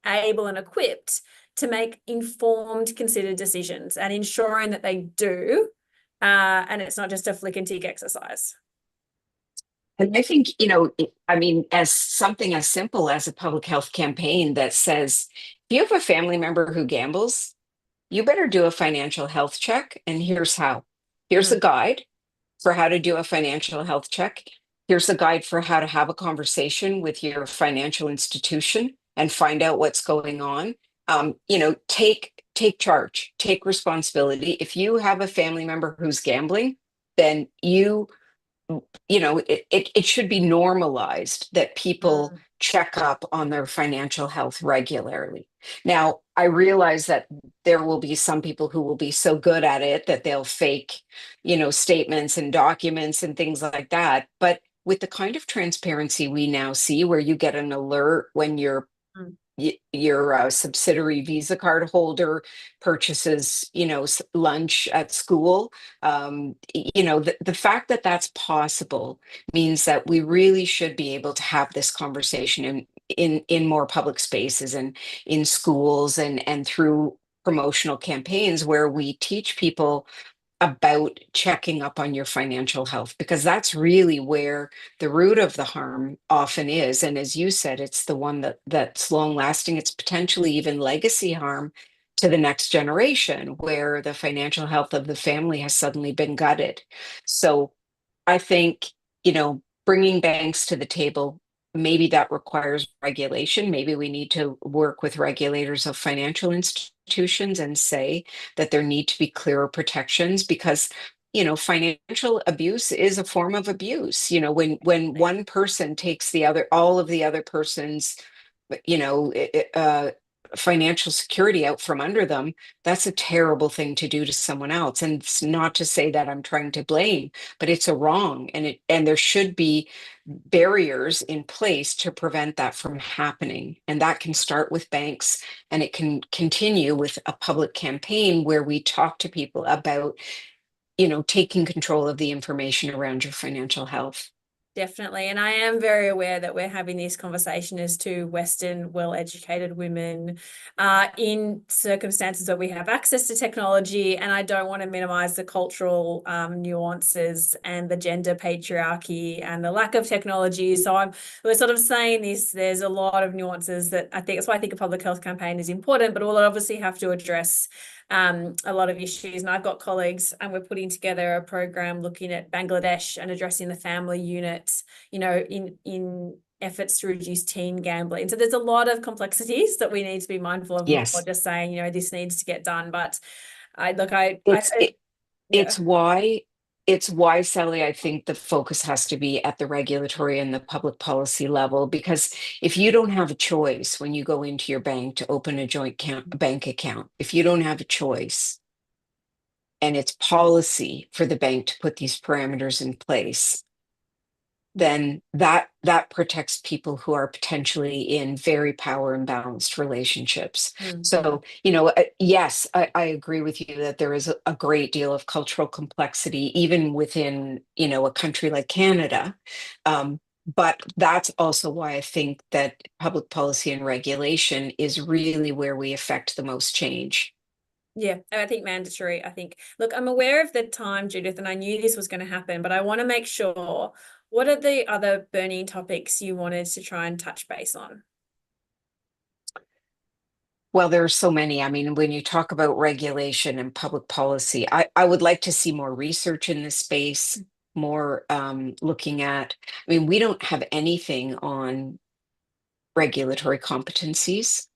able and equipped to make informed, considered decisions and ensuring that they do. And it's not just a flick and tick exercise. And I think, as something as simple as a public health campaign that says, if you have a family member who gambles, you better do a financial health check. And here's how. Here's a guide for how to do a financial health check. Here's a guide for how to have a conversation with your financial institution and find out what's going on. Take charge, take responsibility. If you have a family member who's gambling, then it should be normalized that people check up on their financial health regularly. Now, I realize that there will be some people who will be so good at it that they'll fake, statements and documents and things like that. But with the kind of transparency we now see, where you get an alert when your subsidiary Visa card holder purchases, lunch at school. The fact that that's possible means that we really should be able to have this conversation in more public spaces and in schools and through promotional campaigns where we teach people about checking up on your financial health, because that's really where the root of the harm often is. And as you said, it's the one that's long lasting. It's potentially even legacy harm to the next generation, where the financial health of the family has suddenly been gutted. So I think, bringing banks to the table, maybe that requires regulation. Maybe we need to work with regulators of financial institutions and say that there need to be clearer protections, because financial abuse is a form of abuse. When one person takes all of the other person's you know financial security out from under them, that's a terrible thing to do to someone else. And it's not to say that I'm trying to blame, but it's a wrong, and there should be barriers in place to prevent that from happening. And that can start with banks, and it can continue with a public campaign where we talk to people about, taking control of the information around your financial health. Definitely. And I am very aware that we're having this conversation as to Western, well-educated women in circumstances where we have access to technology. And I don't want to minimize the cultural nuances and the gender patriarchy and the lack of technology. So we're sort of saying this, there's a lot of nuances that I think, that's why I think a public health campaign is important, but we'll obviously have to address a lot of issues. And I've got colleagues, and we're putting together a program looking at Bangladesh and addressing the family unit, in efforts to reduce teen gambling. So there's a lot of complexities that we need to be mindful of before Yes. just saying, this needs to get done. But It's why, Sally, I think the focus has to be at the regulatory and the public policy level, because if you don't have a choice when you go into your bank to open a joint bank account, if you don't have a choice and it's policy for the bank to put these parameters in place, then that protects people who are potentially in very power imbalanced relationships. So, yes, I agree with you that there is a great deal of cultural complexity, even within, a country like Canada. But that's also why I think that public policy and regulation is really where we affect the most change. Yeah, I think mandatory. Look, I'm aware of the time, Judith, and I knew this was going to happen, but I want to make sure, what are the other burning topics you wanted to try and touch base on? Well, there are so many. I mean, when you talk about regulation and public policy, I would like to see more research in this space. more looking at, I mean, we don't have anything on regulatory competencies.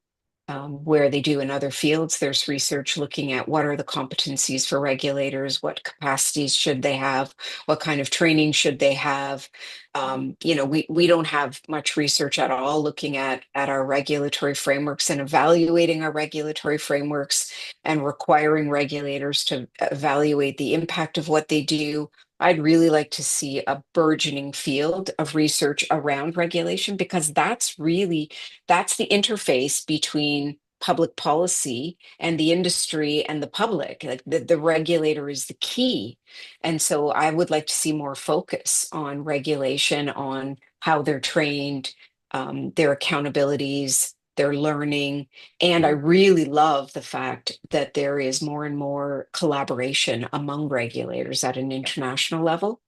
Where they do in other fields, there's research looking at what are the competencies for regulators, what capacities should they have, what kind of training should they have. We don't have much research at all looking at our regulatory frameworks and evaluating our regulatory frameworks and requiring regulators to evaluate the impact of what they do. I'd really like to see a burgeoning field of research around regulation, because that's the interface between public policy and the industry and the public. Like the regulator is the key. And so I would like to see more focus on regulation, on how they're trained, their accountabilities, their learning. And I really love the fact that there is more and more collaboration among regulators at an international level.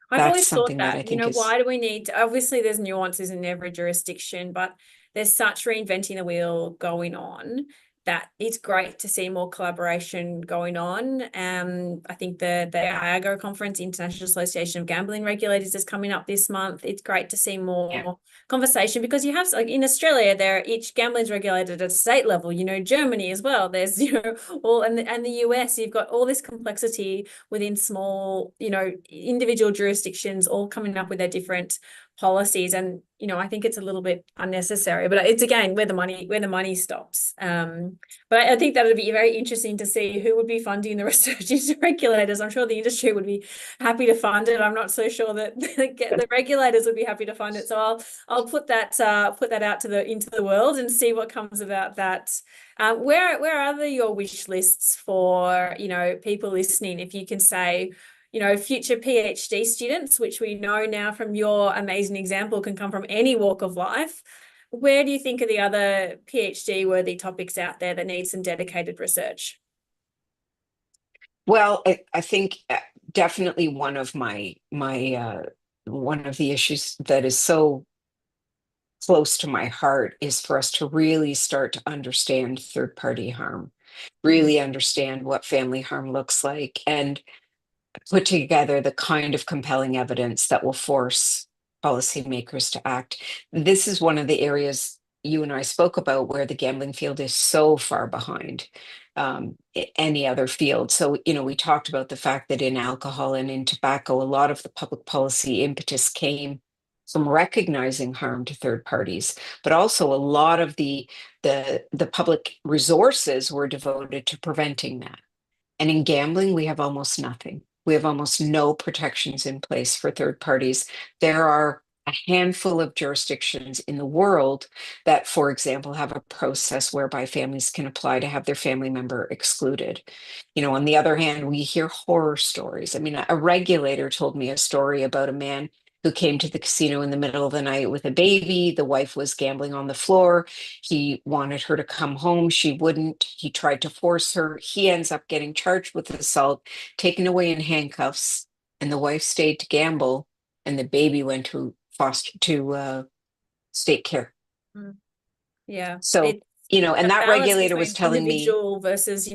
I've That's always thought something that I that, think is, why do we need to, obviously there's nuances in every jurisdiction, but there's such reinventing the wheel going on that it's great to see more collaboration going on. I think the IAGO conference, International Association of Gambling Regulators, is coming up this month. It's great to see yeah. more conversation, because you have, like in Australia, each gambling is regulated at a state level, Germany as well. There's, all, and the US, you've got all this complexity within small, individual jurisdictions all coming up with their different policies. And I think it's a little bit unnecessary, but it's again where the money stops. But I think that would be very interesting to see who would be funding the research into regulators. I'm sure the industry would be happy to fund it. I'm not so sure that the regulators would be happy to fund it. So I'll put that out into the world and see what comes about that. Where are your wish lists for people listening? If you can say, future PhD students, which we know now from your amazing example can come from any walk of life. Where do you think are the other PhD worthy topics out there that need some dedicated research? Well, I think definitely one of one of the issues that is so close to my heart is for us to really start to understand third party harm, really understand what family harm looks like, and put together the kind of compelling evidence that will force policymakers to act. This is one of the areas you and I spoke about where the gambling field is so far behind any other field. So, we talked about the fact that in alcohol and in tobacco, a lot of the public policy impetus came from recognizing harm to third parties, but also a lot of the public resources were devoted to preventing that. And in gambling, we have almost nothing. We have almost no protections in place for third parties. There are a handful of jurisdictions in the world that, for example, have a process whereby families can apply to have their family member excluded. On the other hand, we hear horror stories. I mean, a regulator told me a story about a man who came to the casino in the middle of the night with a baby. The wife was gambling on the floor. He wanted her to come home. She wouldn't. He tried to force her. He ends up getting charged with assault, taken away in handcuffs, and the wife stayed to gamble, and the baby went to state care. Yeah. So, The and that balance regulator was between telling me, individual versus,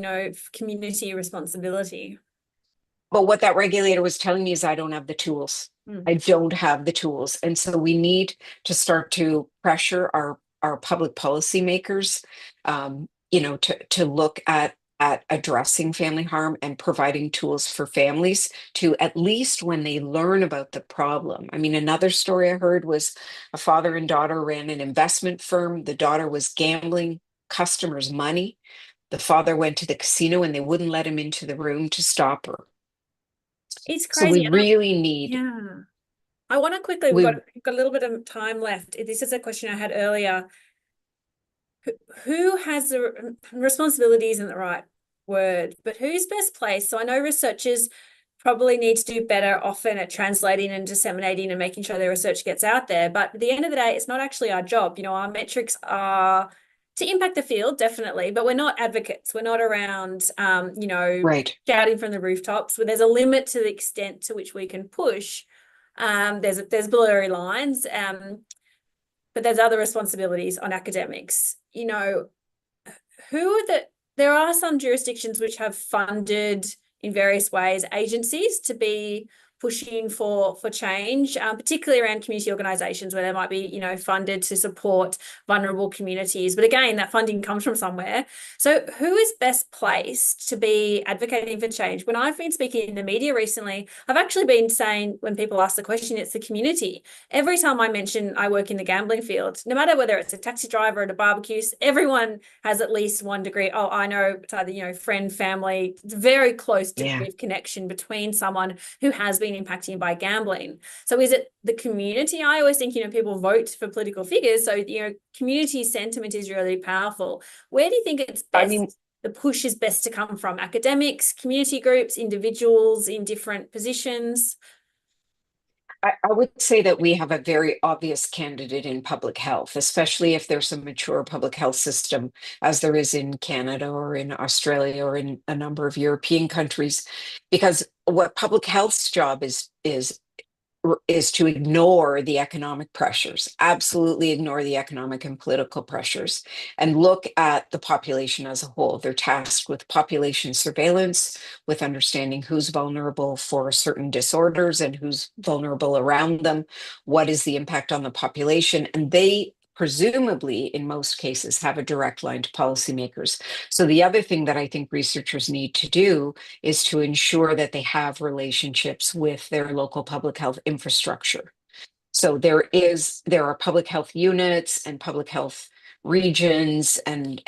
community responsibility. but what that regulator was telling me is I don't have the tools. I don't have the tools. And so we need to start to pressure our public policy makers, to look at addressing family harm and providing tools for families to, at least when they learn about the problem. I mean, another story I heard was a father and daughter ran an investment firm. The daughter was gambling customers' money. The father went to the casino and they wouldn't let him into the room to stop her. It's So we crazy. really need, Yeah. I want to quickly, we've we got a little bit of time left. This is a question I had earlier. Who has the responsibility isn't the right word, but who's best placed? So I know researchers probably need to do better often at translating and disseminating and making sure their research gets out there. But at the end of the day, it's not actually our job. Our metrics are to impact the field, definitely, but we're not advocates. We're not around, right. shouting from the rooftops. But there's a limit to the extent to which we can push. There's blurry lines, but there's other responsibilities on academics. There are some jurisdictions which have funded in various ways agencies to be pushing for change, particularly around community organisations where they might be, you know, funded to support vulnerable communities. But again, that funding comes from somewhere. So who is best placed to be advocating for change? When I've been speaking in the media recently, I've actually been saying, when people ask the question, it's the community. Every time I mention I work in the gambling field, no matter whether it's a taxi driver at a barbecue, everyone has at least one degree. Oh, I know, it's either, you know, friend, family, it's a very close degree of connection between someone who has been impacted by gambling. So is it the community? I always think, you know, people vote for political figures. So, you know, community sentiment is really powerful. Where do you think it's best? The push is best to come from academics, community groups, individuals in different positions? I would say that we have a very obvious candidate in public health, especially if there's a mature public health system, as there is in Canada or in Australia or in a number of European countries. Because what public health's job is to ignore the economic pressures, absolutely ignore the economic and political pressures, and look at the population as a whole. They're tasked with population surveillance, with understanding who's vulnerable for certain disorders and who's vulnerable around them, what is the impact on the population, and they presumably, in most cases, have a direct line to policymakers. So the other thing that I think researchers need to do is to ensure that they have relationships with their local public health infrastructure. So there are public health units and public health regions, and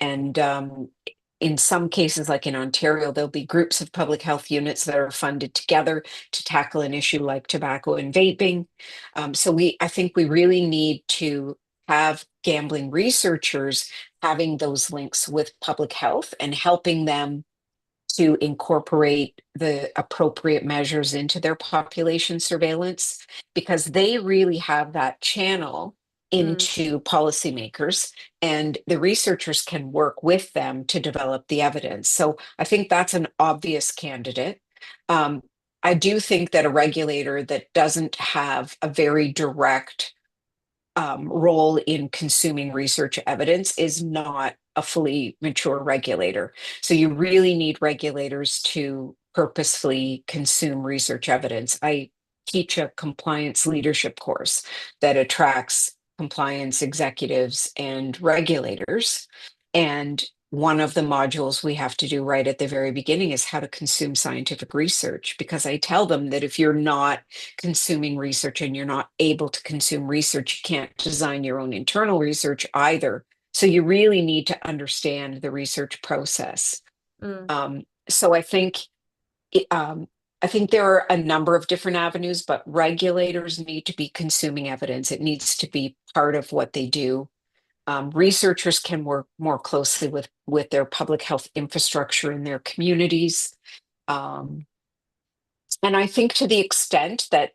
in some cases, like in Ontario, there'll be groups of public health units that are funded together to tackle an issue like tobacco and vaping. So I think we really need to have gambling researchers having those links with public health and helping them to incorporate the appropriate measures into their population surveillance, because they really have that channel into policymakers, and the researchers can work with them to develop the evidence. So I think that's an obvious candidate. I do think that a regulator that doesn't have a very direct role in consuming research evidence is not a fully mature regulator. So you really need regulators to purposefully consume research evidence. I teach a compliance leadership course that attracts compliance executives and regulators. And one of the modules we have to do right at the very beginning is how to consume scientific research, because I tell them that if you're not consuming research and you're not able to consume research, you can't design your own internal research either. So you really need to understand the research process. So I think there are a number of different avenues, but regulators need to be consuming evidence. It needs to be part of what they do. Researchers can work more closely with their public health infrastructure in their communities. And I think to the extent that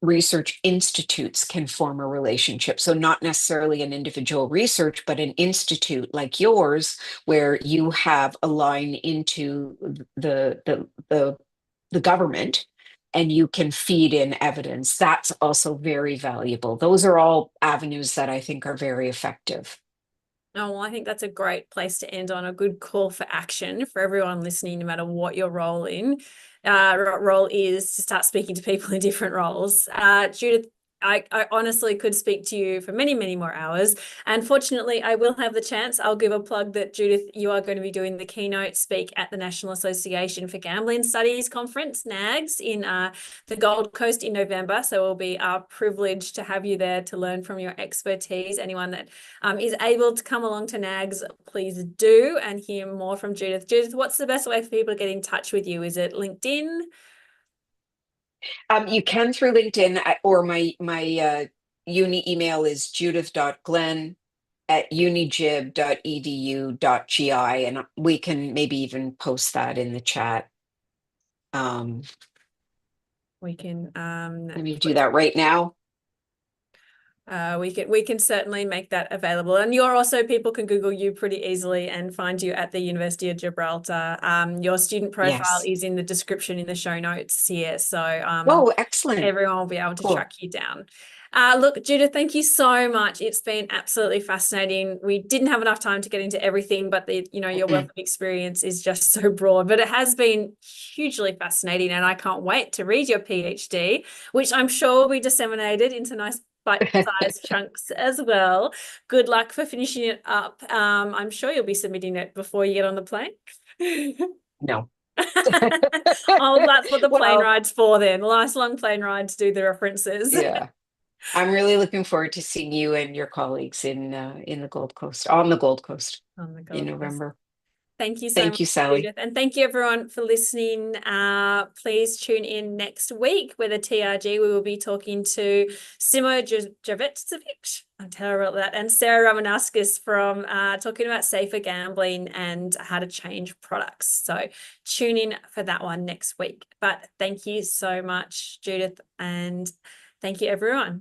research institutes can form a relationship, so not necessarily an individual research, but an institute like yours, where you have a line into the government and you can feed in evidence, that's also very valuable. Those are all avenues that I think are very effective. Oh, well, I think that's a great place to end on, a good call for action for everyone listening, no matter what your role is, to start speaking to people in different roles. Judith, I honestly could speak to you for many, many more hours. Unfortunately, I will have the chance. I'll give a plug that, Judith, you are going to be doing the keynote speak at the National Association for Gambling Studies Conference, NAGS, in the Gold Coast in November. So it will be our privilege to have you there to learn from your expertise. Anyone that is able to come along to NAGS, please do, and hear more from Judith. Judith, what's the best way for people to get in touch with you? Is it LinkedIn? You can through LinkedIn, or my uni email is judith.glenn@unigib.edu.gi, and we can maybe even post that in the chat. We can let me do that right now. We can certainly make that available. And you're also, people can Google you pretty easily and find you at the University of Gibraltar. Your student profile is in the description in the show notes here. So oh, excellent. Everyone will be able to track you down. Look, Judith, thank you so much. It's been absolutely fascinating. We didn't have enough time to get into everything, but your wealth of experience is just so broad. But it has been hugely fascinating, and I can't wait to read your PhD, which I'm sure will be disseminated into nice bite-sized chunks as well. Good luck for finishing it up. I'm sure you'll be submitting it before you get on the plane. No. Oh, that's what the plane Well, ride's for then. Nice long plane ride to do the references. yeah. I'm really looking forward to seeing you and your colleagues in the Gold Coast, on the Gold Coast On the in Gold Coast. November. Thank you so Thank much, you, Sally. Judith. And thank you everyone for listening. Please tune in next week with a TRG. We will be talking to Simo Javetovic, I'm terrible at that, and Sarah Ramanauskas from talking about safer gambling and how to change products. So tune in for that one next week. But thank you so much, Judith, and thank you everyone.